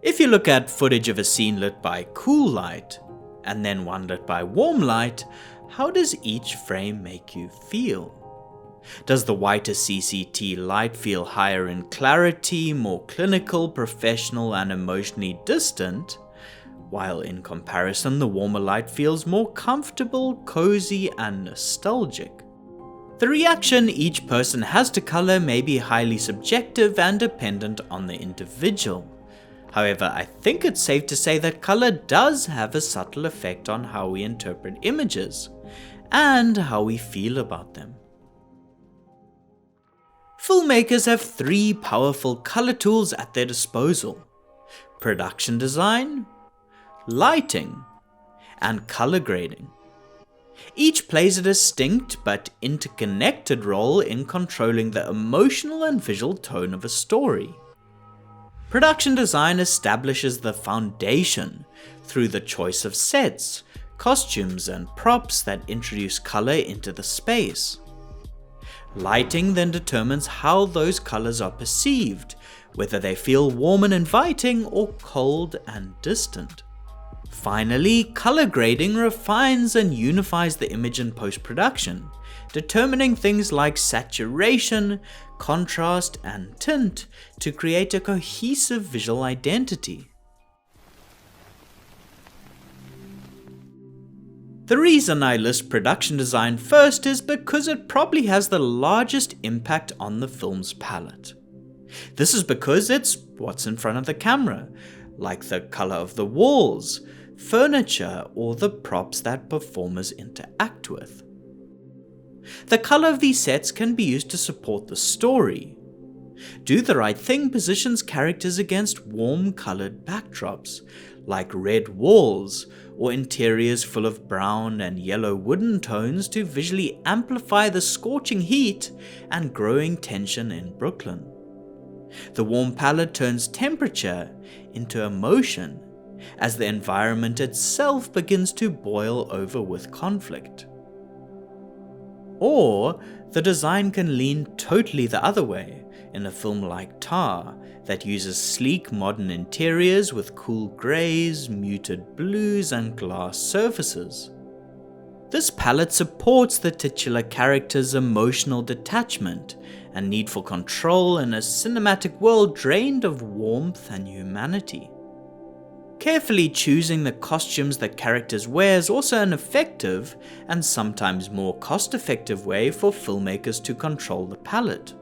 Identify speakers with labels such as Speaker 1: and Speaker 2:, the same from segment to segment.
Speaker 1: If you look at footage of a scene lit by cool light, and then one lit by warm light, how does each frame make you feel? Does the whiter CCT light feel higher in clarity, more clinical, professional, and emotionally distant, while in comparison the warmer light feels more comfortable, cozy, and nostalgic? The reaction each person has to color may be highly subjective and dependent on the individual. However, I think it's safe to say that color does have a subtle effect on how we interpret images, and how we feel about them. Filmmakers have three powerful color tools at their disposal: production design, lighting, and color grading. Each plays a distinct but interconnected role in controlling the emotional and visual tone of a story. Production design establishes the foundation through the choice of sets, costumes, and props that introduce color into the space. Lighting then determines how those colors are perceived, whether they feel warm and inviting or cold and distant. Finally, color grading refines and unifies the image in post-production, determining things like saturation, contrast, and tint to create a cohesive visual identity. The reason I list production design first is because it probably has the largest impact on the film's palette. This is because it's what's in front of the camera, like the color of the walls, furniture, or the props that performers interact with. The color of these sets can be used to support the story. Do the Right Thing positions characters against warm-colored backdrops, like red walls, or interiors full of brown and yellow wooden tones to visually amplify the scorching heat and growing tension in Brooklyn. The warm palette turns temperature into emotion, as the environment itself begins to boil over with conflict. Or, the design can lean totally the other way, in a film like Tar, that uses sleek modern interiors with cool greys, muted blues, and glass surfaces. This palette supports the titular character's emotional detachment and need for control in a cinematic world drained of warmth and humanity. Carefully choosing the costumes that characters wear is also an effective, and sometimes more cost-effective way for filmmakers to control the palette.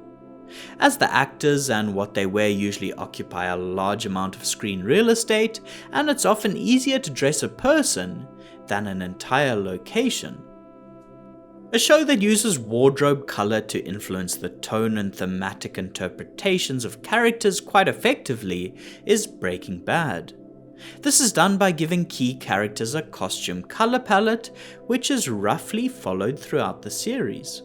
Speaker 1: As the actors and what they wear usually occupy a large amount of screen real estate, and it's often easier to dress a person than an entire location. A show that uses wardrobe color to influence the tone and thematic interpretations of characters quite effectively is Breaking Bad. This is done by giving key characters a costume color palette, which is roughly followed throughout the series.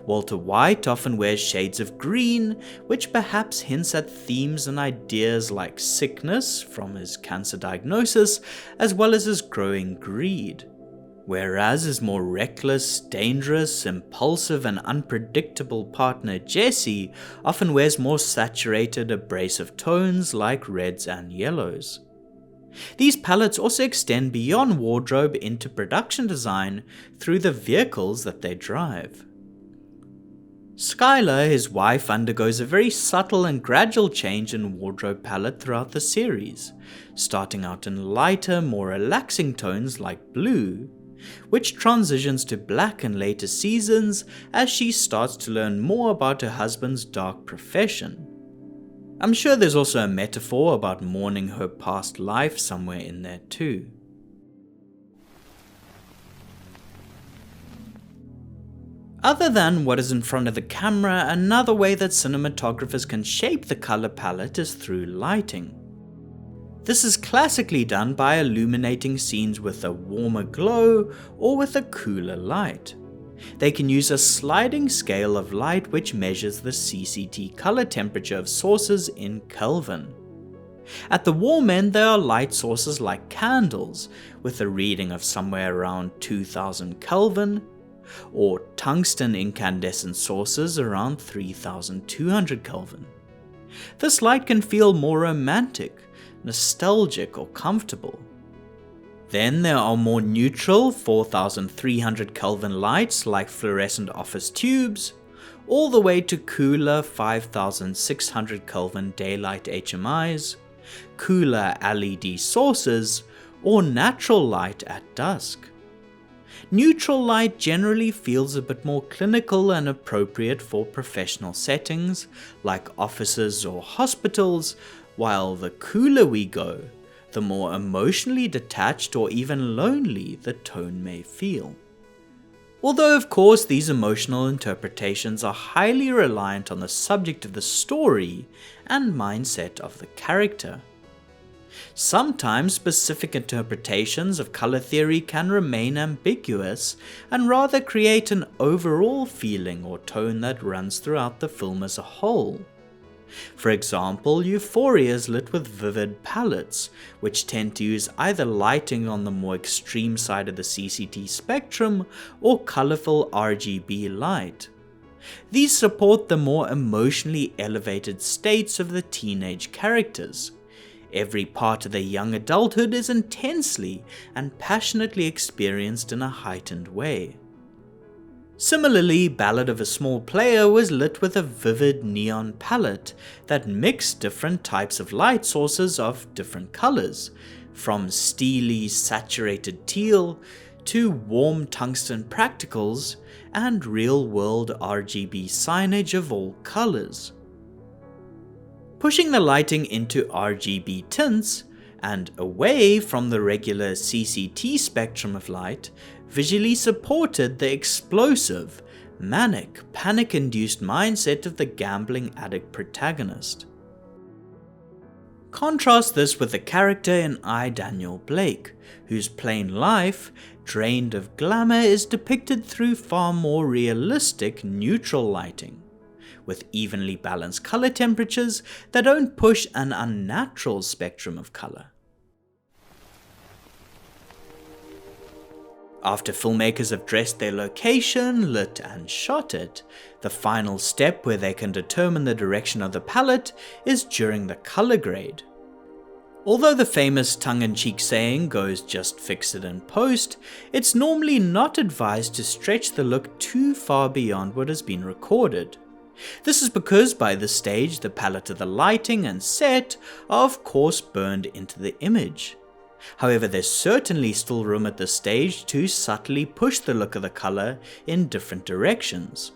Speaker 1: Walter White often wears shades of green, which perhaps hints at themes and ideas like sickness from his cancer diagnosis, as well as his growing greed. Whereas his more reckless, dangerous, impulsive, and unpredictable partner Jesse often wears more saturated, abrasive tones like reds and yellows. These palettes also extend beyond wardrobe into production design through the vehicles that they drive. Skylar, his wife, undergoes a very subtle and gradual change in wardrobe palette throughout the series, starting out in lighter, more relaxing tones like blue, which transitions to black in later seasons as she starts to learn more about her husband's dark profession. I'm sure there's also a metaphor about mourning her past life somewhere in there too. Other than what is in front of the camera, another way that cinematographers can shape the color palette is through lighting. This is classically done by illuminating scenes with a warmer glow or with a cooler light. They can use a sliding scale of light which measures the CCT color temperature of sources in Kelvin. At the warm end, there are light sources like candles with a reading of somewhere around 2000 Kelvin, or tungsten incandescent sources around 3200 Kelvin. This light can feel more romantic, nostalgic or comfortable. Then there are more neutral 4300 Kelvin lights like fluorescent office tubes, all the way to cooler 5600 Kelvin daylight HMIs, cooler LED sources, or natural light at dusk. Neutral light generally feels a bit more clinical and appropriate for professional settings like offices or hospitals, while the cooler we go, the more emotionally detached or even lonely the tone may feel. Although of course these emotional interpretations are highly reliant on the subject of the story and mindset of the character. Sometimes specific interpretations of color theory can remain ambiguous and rather create an overall feeling or tone that runs throughout the film as a whole. For example, Euphoria is lit with vivid palettes, which tend to use either lighting on the more extreme side of the CCT spectrum or colorful RGB light. These support the more emotionally elevated states of the teenage characters. Every part of their young adulthood is intensely and passionately experienced in a heightened way. Similarly, Ballad of a Small Player was lit with a vivid neon palette that mixed different types of light sources of different colors, from steely saturated teal to warm tungsten practicals and real-world RGB signage of all colors. Pushing the lighting into RGB tints and away from the regular CCT spectrum of light visually supported the explosive, manic, panic-induced mindset of the gambling addict protagonist. Contrast this with the character in I, Daniel Blake, whose plain life, drained of glamour, is depicted through far more realistic neutral lighting, with evenly balanced color temperatures that don't push an unnatural spectrum of color. After filmmakers have dressed their location, lit and shot it, the final step where they can determine the direction of the palette is during the color grade. Although the famous tongue-in-cheek saying goes "just fix it in post," it's normally not advised to stretch the look too far beyond what has been recorded. This is because by this stage the palette of the lighting and set are of course burned into the image. However, there's certainly still room at this stage to subtly push the look of the color in different directions.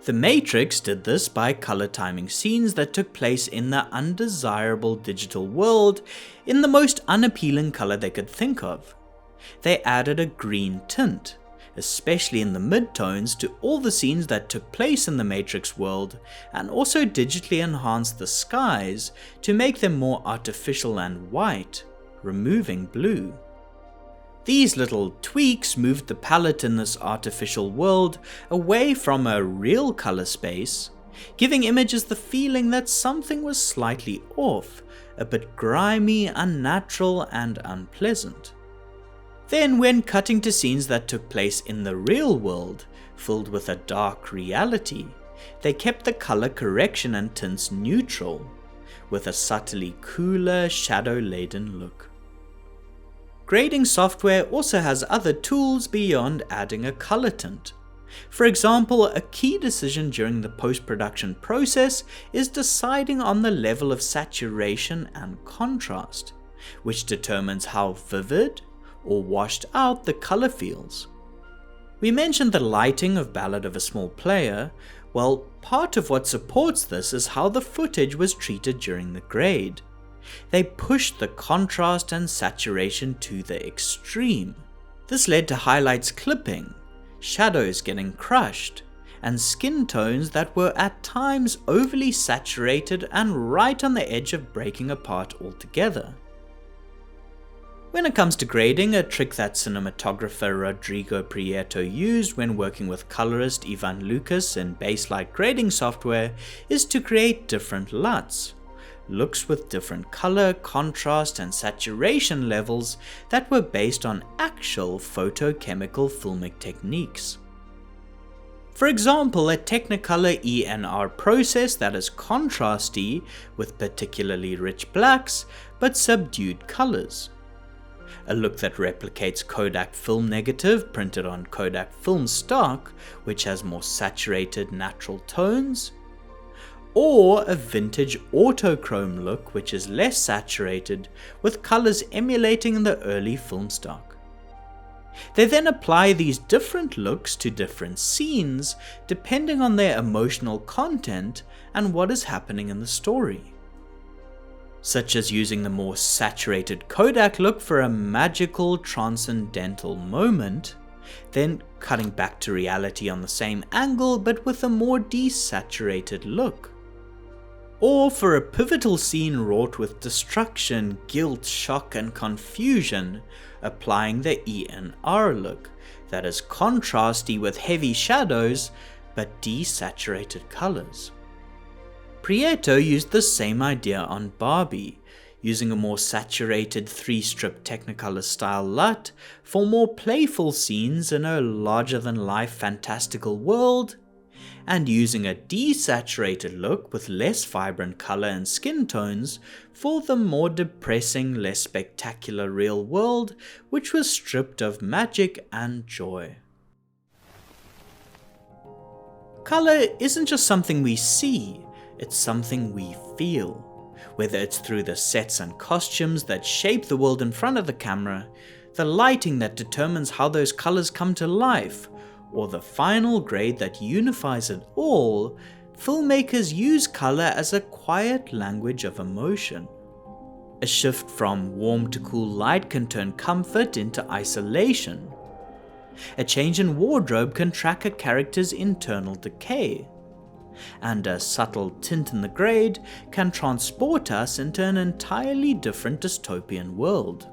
Speaker 1: The Matrix did this by color timing scenes that took place in the undesirable digital world in the most unappealing color they could think of. They added a green tint, especially in the midtones, to all the scenes that took place in the Matrix world, and also digitally enhanced the skies to make them more artificial and white, removing blue. These little tweaks moved the palette in this artificial world away from a real color space, giving images the feeling that something was slightly off, a bit grimy, unnatural, and unpleasant. Then, when cutting to scenes that took place in the real world, filled with a dark reality, they kept the color correction and tints neutral, with a subtly cooler, shadow-laden look. Grading software also has other tools beyond adding a color tint. For example, a key decision during the post-production process is deciding on the level of saturation and contrast, which determines how vivid or washed out the color feels. We mentioned the lighting of Ballad of a Small Player. Well, part of what supports this is how the footage was treated during the grade. They pushed the contrast and saturation to the extreme. This led to highlights clipping, shadows getting crushed, and skin tones that were at times overly saturated and right on the edge of breaking apart altogether. When it comes to grading, a trick that cinematographer Rodrigo Prieto used when working with colorist Ivan Lucas in Baselight grading software is to create different LUTs, looks with different color, contrast, and saturation levels that were based on actual photochemical filmic techniques. For example, a Technicolor ENR process that is contrasty with particularly rich blacks but subdued colors. A look that replicates Kodak film negative printed on Kodak film stock, which has more saturated natural tones. Or a vintage autochrome look which is less saturated with colors emulating the early film stock. They then apply these different looks to different scenes depending on their emotional content and what is happening in the story. Such as using the more saturated Kodak look for a magical transcendental moment, then cutting back to reality on the same angle but with a more desaturated look. Or for a pivotal scene wrought with destruction, guilt, shock and confusion, applying the ENR look that is contrasty with heavy shadows but desaturated colors. Prieto used the same idea on Barbie, using a more saturated 3-strip Technicolor style LUT for more playful scenes in a larger-than-life fantastical world, and using a desaturated look with less vibrant color and skin tones for the more depressing, less spectacular real world, which was stripped of magic and joy. Color isn't just something we see, it's something we feel. Whether it's through the sets and costumes that shape the world in front of the camera, the lighting that determines how those colors come to life, or the final grade that unifies it all, filmmakers use color as a quiet language of emotion. A shift from warm to cool light can turn comfort into isolation. A change in wardrobe can track a character's internal decay. And a subtle tint in the grade can transport us into an entirely different dystopian world.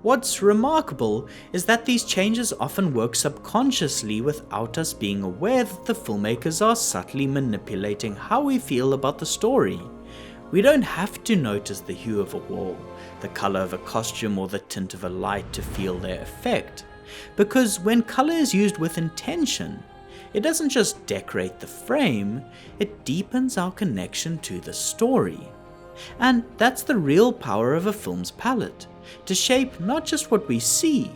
Speaker 1: What's remarkable is that these changes often work subconsciously without us being aware that the filmmakers are subtly manipulating how we feel about the story. We don't have to notice the hue of a wall, the color of a costume or the tint of a light to feel their effect, because when color is used with intention, it doesn't just decorate the frame, it deepens our connection to the story. And that's the real power of a film's palette, to shape not just what we see,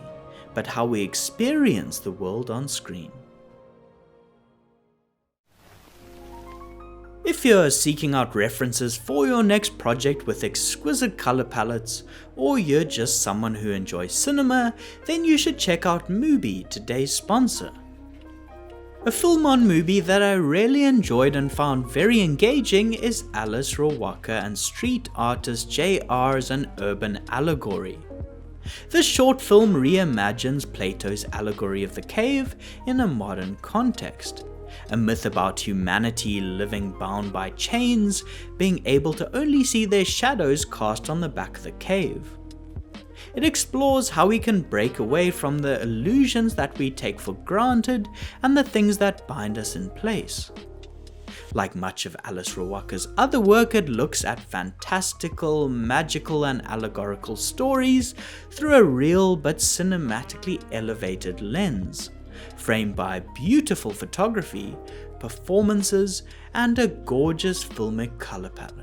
Speaker 1: but how we experience the world on screen. If you're seeking out references for your next project with exquisite color palettes, or you're just someone who enjoys cinema, then you should check out MUBI, today's sponsor. A film on MUBI that I really enjoyed and found very engaging is Alice Rawaka and street artist JR's An Urban Allegory. This short film reimagines Plato's allegory of the cave in a modern context, a myth about humanity living bound by chains, being able to only see their shadows cast on the back of the cave. It explores how we can break away from the illusions that we take for granted and the things that bind us in place. Like much of Alice Rawaka's other work, it looks at fantastical, magical and allegorical stories through a real but cinematically elevated lens, framed by beautiful photography, performances and a gorgeous filmic color palette.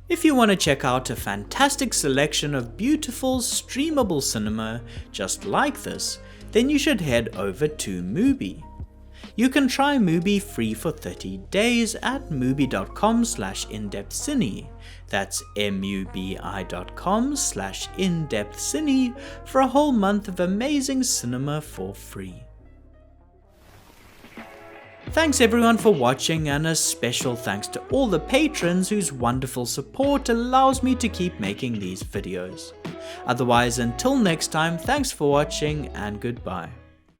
Speaker 1: If you want to check out a fantastic selection of beautiful, streamable cinema just like this, then you should head over to MUBI. You can try MUBI free for 30 days at mubi.com/indepthcine. That's mubi.com/indepthcine for a whole month of amazing cinema for free. Thanks everyone for watching, and a special thanks to all the patrons whose wonderful support allows me to keep making these videos. Otherwise, until next time, thanks for watching and goodbye.